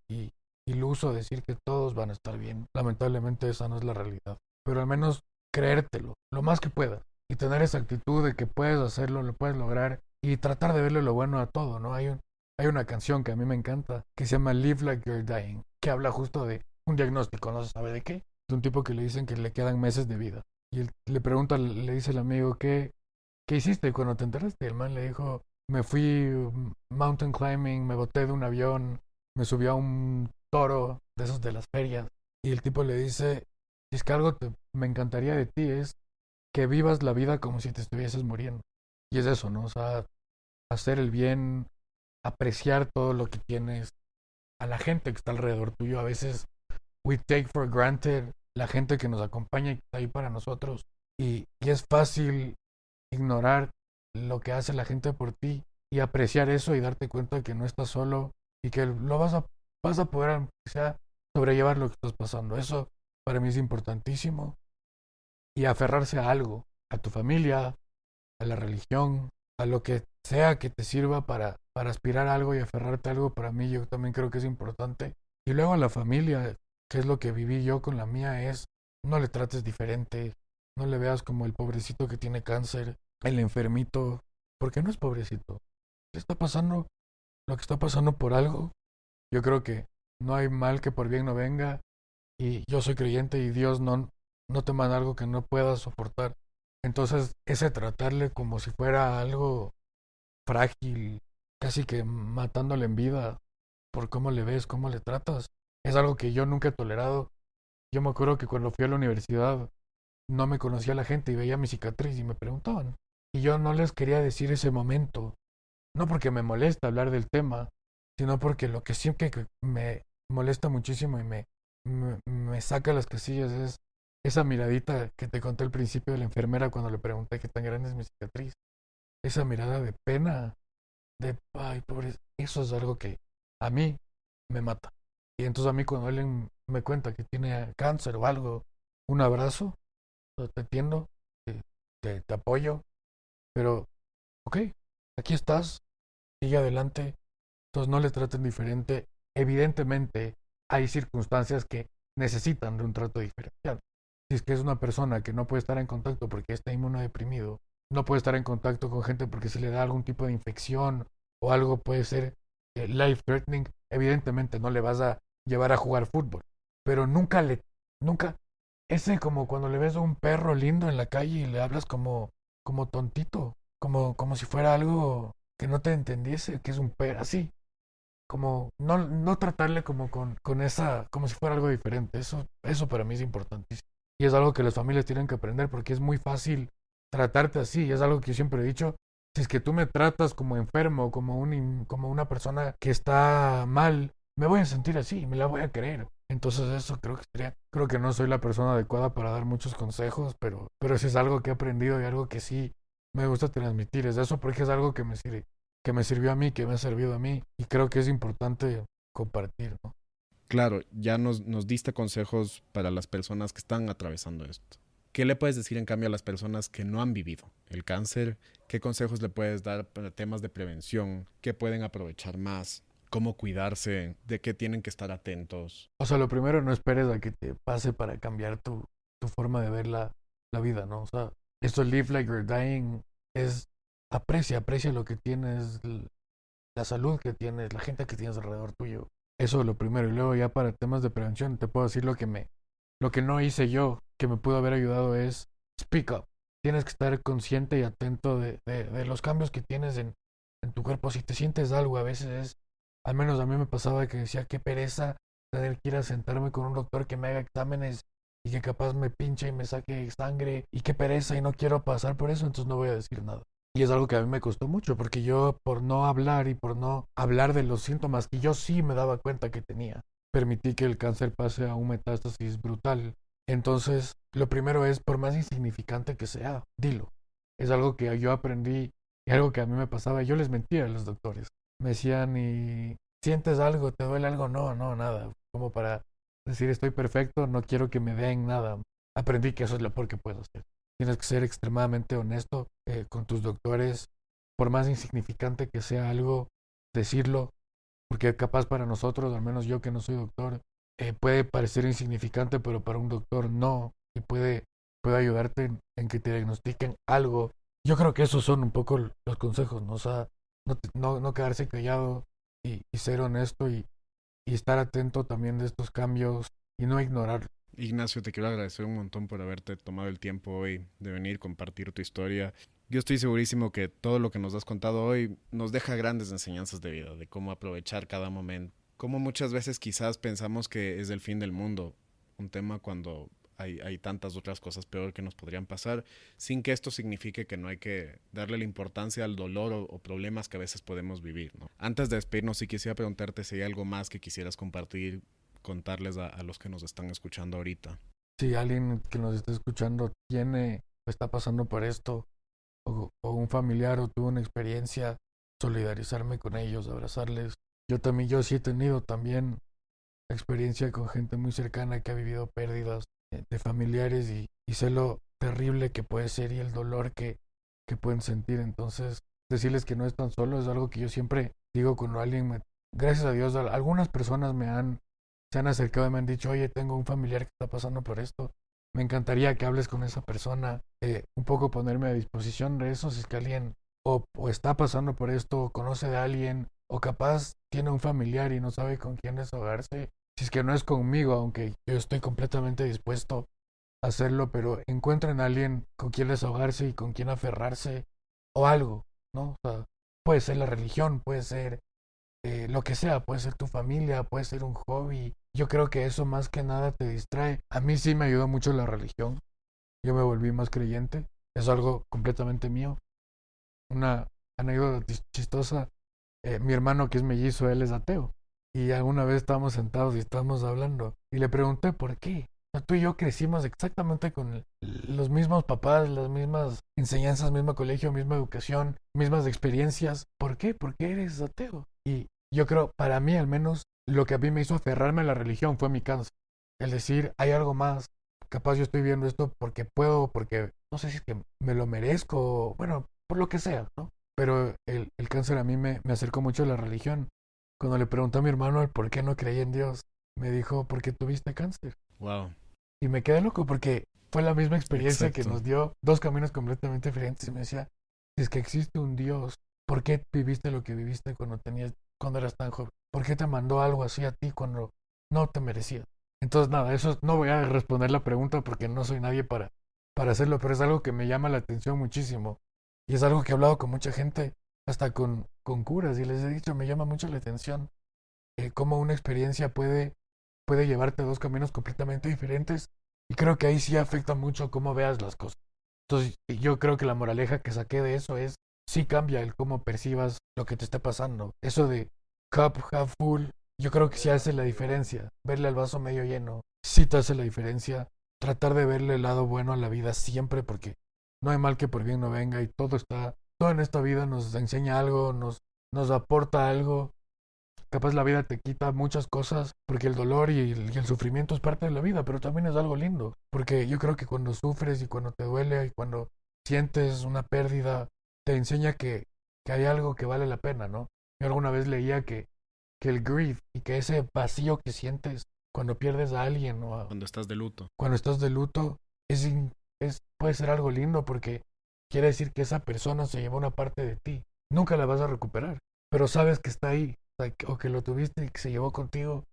iluso decir que todos van a estar bien. Lamentablemente esa no es la realidad. Pero al menos creértelo lo más que puedas y tener esa actitud de que puedes hacerlo, lo puedes lograr y tratar de verle lo bueno a todo, ¿no? Hay una canción que a mí me encanta que se llama Live Like You're Dying, que habla justo de un diagnóstico, no se sabe de qué, de un tipo que le dicen que le quedan meses de vida. Y él le pregunta, le dice el amigo, ¿qué hiciste cuando te enteraste? Y el man le dijo, me fui mountain climbing, me boté de un avión, me subí a un toro de esos de las ferias. Y el tipo le dice, si es que algo me encantaría de ti es que vivas la vida como si te estuvieses muriendo. Y es eso, ¿no? O sea, hacer el bien, apreciar todo lo que tienes, a la gente que está alrededor tuyo. A veces we take for granted la gente que nos acompaña y que está ahí para nosotros. Y es fácil ignorar lo que hace la gente por ti y apreciar eso y darte cuenta de que no estás solo y que vas a poder, aunque sea, sobrellevar lo que estás pasando. Eso para mí es importantísimo. Y aferrarse a algo, a tu familia, a la religión, a lo que sea que te sirva para aspirar a algo y aferrarte a algo, para mí yo también creo que es importante. Y luego a la familia, que es lo que viví yo con la mía, es no le trates diferente, no le veas como el pobrecito que tiene cáncer, el enfermito, porque no es pobrecito. Le está pasando lo que está pasando por algo. Yo creo que no hay mal que por bien no venga y yo soy creyente y Dios no te manda algo que no puedas soportar. Entonces, ese tratarle como si fuera algo frágil, casi que matándole en vida por cómo le ves, cómo le tratas, es algo que yo nunca he tolerado. Yo me acuerdo que cuando fui a la universidad no me conocía la gente y veía mi cicatriz y me preguntaban. Y yo no les quería decir ese momento, no porque me molesta hablar del tema, sino porque lo que siempre que me molesta muchísimo y me saca las casillas es esa miradita que te conté al principio de la enfermera cuando le pregunté qué tan grande es mi cicatriz. Esa mirada de pena, de, ay, pobre, eso es algo que a mí me mata. Y entonces a mí cuando alguien me cuenta que tiene cáncer o algo, un abrazo, te entiendo, te apoyo, pero, ok, aquí estás, sigue adelante, entonces no le traten diferente. Evidentemente hay circunstancias que necesitan de un trato diferencial. Si es que es una persona que no puede estar en contacto porque está inmunodeprimido, no puede estar en contacto con gente porque se le da algún tipo de infección o algo puede ser life threatening, evidentemente no le vas a llevar a jugar fútbol, pero nunca, ese como cuando le ves a un perro lindo en la calle y le hablas como tontito, como si fuera algo que no te entendiese, que es un perro, así, como no tratarle como con esa, como si fuera algo diferente. Eso para mí es importantísimo. Y es algo que las familias tienen que aprender porque es muy fácil tratarte así. Y es algo que yo siempre he dicho. Si es que tú me tratas como enfermo, como una persona que está mal, me voy a sentir así, me la voy a creer. Entonces eso creo que no soy la persona adecuada para dar muchos consejos, pero eso es algo que he aprendido y algo que sí me gusta transmitir. Es eso porque es algo que me sirvió a mí, que me ha servido a mí, y creo que es importante compartir, ¿no? Claro, ya nos diste consejos para las personas que están atravesando esto. ¿Qué le puedes decir en cambio a las personas que no han vivido el cáncer? ¿Qué consejos le puedes dar para temas de prevención? ¿Qué pueden aprovechar más? ¿Cómo cuidarse? ¿De qué tienen que estar atentos? O sea, lo primero, no esperes a que te pase para cambiar tu forma de ver la vida, ¿no? O sea, esto live like you're dying es aprecia lo que tienes, la salud que tienes, la gente que tienes alrededor tuyo. Eso es lo primero. Y luego ya para temas de prevención, te puedo decir lo que no hice yo, que me pudo haber ayudado es speak up. Tienes que estar consciente y atento de los cambios que tienes en tu cuerpo. Si te sientes algo, a veces al menos a mí me pasaba que decía, qué pereza tener que ir a sentarme con un doctor que me haga exámenes y que capaz me pinche y me saque sangre y qué pereza y no quiero pasar por eso, entonces no voy a decir nada. Y es algo que a mí me costó mucho, porque yo por no hablar y por no hablar de los síntomas que yo sí me daba cuenta que tenía, permití que el cáncer pase a un metástasis brutal. Entonces, lo primero es, por más insignificante que sea, dilo. Es algo que yo aprendí y algo que a mí me pasaba. Yo les mentía a los doctores. Me decían, ¿y sientes algo? ¿Te duele algo? No, no, nada. Como para decir, estoy perfecto, no quiero que me den nada. Aprendí que eso es lo peor que puedo hacer. Tienes que ser extremadamente honesto con tus doctores, por más insignificante que sea algo, decirlo, porque capaz para nosotros, al menos yo que no soy doctor, puede parecer insignificante, pero para un doctor no, y puede ayudarte en que te diagnostiquen algo. Yo creo que esos son un poco los consejos, ¿no? O sea, no quedarse callado y ser honesto y estar atento también de estos cambios y no ignorar. Ignacio, te quiero agradecer un montón por haberte tomado el tiempo hoy de venir, compartir tu historia. Yo estoy segurísimo que todo lo que nos has contado hoy nos deja grandes enseñanzas de vida, de cómo aprovechar cada momento Como muchas veces quizás pensamos que es el fin del mundo, un tema cuando hay tantas otras cosas peor que nos podrían pasar, sin que esto signifique que no hay que darle la importancia al dolor o problemas que a veces podemos vivir, ¿no? Antes de despedirnos, sí quisiera preguntarte si hay algo más que quisieras compartir, contarles a los que nos están escuchando ahorita. Si alguien que nos está escuchando tiene o está pasando por esto, o un familiar o tuvo una experiencia, solidarizarme con ellos, abrazarles. Yo sí he tenido también experiencia con gente muy cercana que ha vivido pérdidas de familiares y sé lo terrible que puede ser y el dolor que pueden sentir. Entonces, decirles que no están solos es algo que yo siempre digo cuando alguien gracias a Dios, algunas personas se han acercado y me han dicho, oye, tengo un familiar que está pasando por esto. Me encantaría que hables con esa persona, un poco ponerme a disposición de eso, si es que alguien o está pasando por esto, o conoce de alguien, o capaz tiene un familiar y no sabe con quién desahogarse. Si es que no es conmigo, aunque yo estoy completamente dispuesto a hacerlo, pero encuentren a alguien con quien desahogarse y con quien aferrarse, o algo, ¿no? O sea, puede ser la religión, puede ser lo que sea, puede ser tu familia, puede ser un hobby. Yo creo que eso más que nada te distrae. A mí sí me ayudó mucho la religión. Yo me volví más creyente. Es algo completamente mío. Una anécdota chistosa. Mi hermano que es mellizo, él es ateo. Y alguna vez estábamos sentados y estábamos hablando. Y le pregunté por qué. O sea, tú y yo crecimos exactamente con los mismos papás, las mismas enseñanzas, mismo colegio, misma educación, mismas experiencias. ¿Por qué? ¿Por qué eres ateo? Y yo creo, para mí al menos, lo que a mí me hizo aferrarme a la religión fue mi cáncer. El decir, hay algo más. Capaz yo estoy viendo esto porque puedo, porque no sé si es que me lo merezco, bueno, por lo que sea, ¿no? Pero el cáncer a mí me acercó mucho a la religión. Cuando le pregunté a mi hermano el por qué no creía en Dios, me dijo, porque tuviste cáncer. Wow. Y me quedé loco porque fue la misma experiencia que Exacto. nos dio dos caminos completamente diferentes. Y me decía, si es que existe un Dios, ¿por qué viviste lo que viviste cuando eras tan joven? ¿Por qué te mandó algo así a ti cuando no te merecías? Entonces, nada, eso no voy a responder la pregunta porque no soy nadie para hacerlo, pero es algo que me llama la atención muchísimo. Y es algo que he hablado con mucha gente, hasta con curas, y les he dicho, me llama mucho la atención cómo una experiencia puede llevarte a dos caminos completamente diferentes. Y creo que ahí sí afecta mucho cómo veas las cosas. Entonces, yo creo que la moraleja que saqué de eso es, sí cambia el cómo percibas lo que te está pasando. Eso de cup half full, yo creo que sí hace la diferencia. Verle el vaso medio lleno, sí te hace la diferencia. Tratar de verle el lado bueno a la vida siempre, porque no hay mal que por bien no venga y todo en esta vida nos enseña algo, nos aporta algo. Capaz la vida te quita muchas cosas porque el dolor y el sufrimiento es parte de la vida, pero también es algo lindo. Porque yo creo que cuando sufres y cuando te duele y cuando sientes una pérdida, te enseña que hay algo que vale la pena, ¿no? Yo alguna vez leía que el grief y que ese vacío que sientes cuando pierdes a alguien o Cuando estás de luto. cuando estás de luto puede ser algo lindo porque quiere decir que esa persona se llevó una parte de ti. Nunca la vas a recuperar, pero sabes que está ahí o que lo tuviste y que se llevó contigo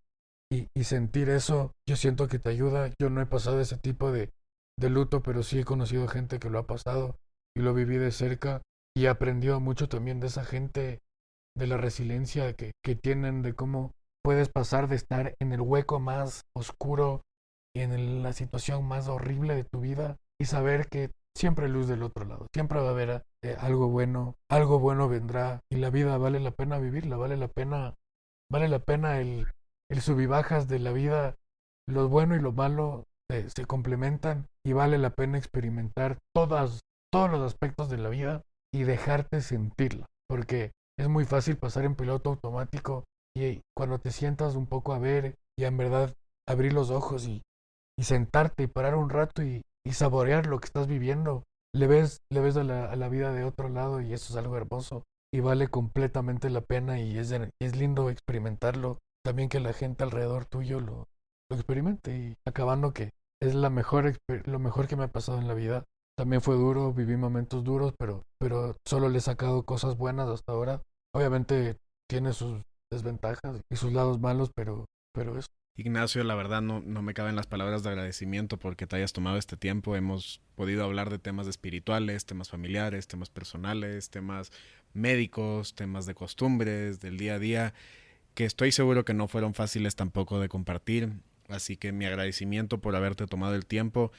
y sentir eso, yo siento que te ayuda. Yo no he pasado ese tipo de luto, pero sí he conocido gente que lo ha pasado y lo viví de cerca y he aprendido mucho también de esa gente, de la resiliencia que tienen, de cómo puedes pasar de estar en el hueco más oscuro y en la situación más horrible de tu vida y saber que siempre hay luz del otro lado, siempre va a haber algo bueno vendrá y la vida vale la pena vivirla, vale la pena el sub y bajas de la vida, lo bueno y lo malo se complementan y vale la pena experimentar todos los aspectos de la vida y dejarte sentirla, porque es muy fácil pasar en piloto automático y cuando te sientas un poco a ver y en verdad abrir los ojos y sentarte y parar un rato y saborear lo que estás viviendo, le ves a la vida de otro lado y eso es algo hermoso y vale completamente la pena y es lindo experimentarlo. También que la gente alrededor tuyo lo experimente y acabando que es lo mejor que me ha pasado en la vida. También fue duro, viví momentos duros, pero solo le he sacado cosas buenas hasta ahora. Obviamente tiene sus desventajas y sus lados malos, pero eso. Ignacio, la verdad no me caben las palabras de agradecimiento porque te hayas tomado este tiempo. Hemos podido hablar de temas espirituales, temas familiares, temas personales, temas médicos, temas de costumbres, del día a día. que estoy seguro que no fueron fáciles tampoco de compartir. Así que mi agradecimiento por haberte tomado el tiempo.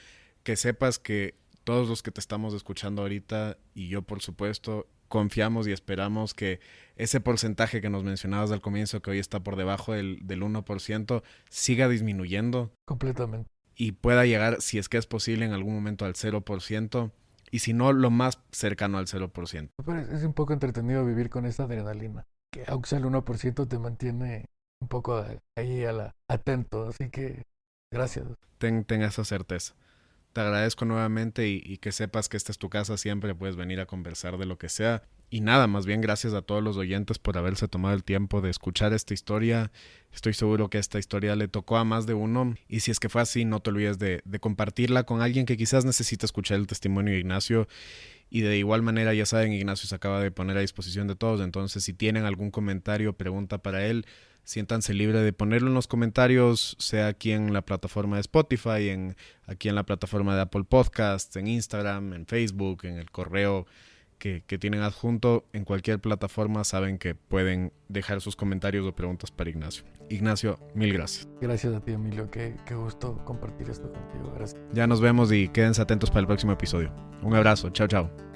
Que sepas que todos los que te estamos escuchando ahorita y yo, por supuesto, confiamos y esperamos que ese porcentaje que nos mencionabas al comienzo, que hoy está por debajo del 1%, siga disminuyendo. Completamente. Y pueda llegar, si es que es posible, en algún momento al 0%. Y si no, lo más cercano al 0%. Pero es un poco entretenido vivir con esta adrenalina. Que aunque sea el 1% te mantiene un poco ahí atento. Así que gracias. Ten esa certeza. Te agradezco nuevamente y que sepas que esta es tu casa siempre. Puedes venir a conversar de lo que sea. Y nada, más bien gracias a todos los oyentes por haberse tomado el tiempo de escuchar esta historia. Estoy seguro que esta historia le tocó a más de uno. Y si es que fue así, no te olvides de compartirla con alguien que quizás necesite escuchar el testimonio de Ignacio. Y de igual manera, ya saben, Ignacio se acaba de poner a disposición de todos. Entonces, si tienen algún comentario o pregunta para él, siéntanse libre de ponerlo en los comentarios, sea aquí en la plataforma de Spotify, aquí en la plataforma de Apple Podcasts, en Instagram, en Facebook, en el correo que tienen adjunto. En cualquier plataforma saben que pueden dejar sus comentarios o preguntas para Ignacio. Ignacio, mil gracias. Gracias a ti, Emilio. Qué gusto compartir esto contigo. Gracias. Ya nos vemos y quédense atentos para el próximo episodio. Un abrazo. Chao, chao.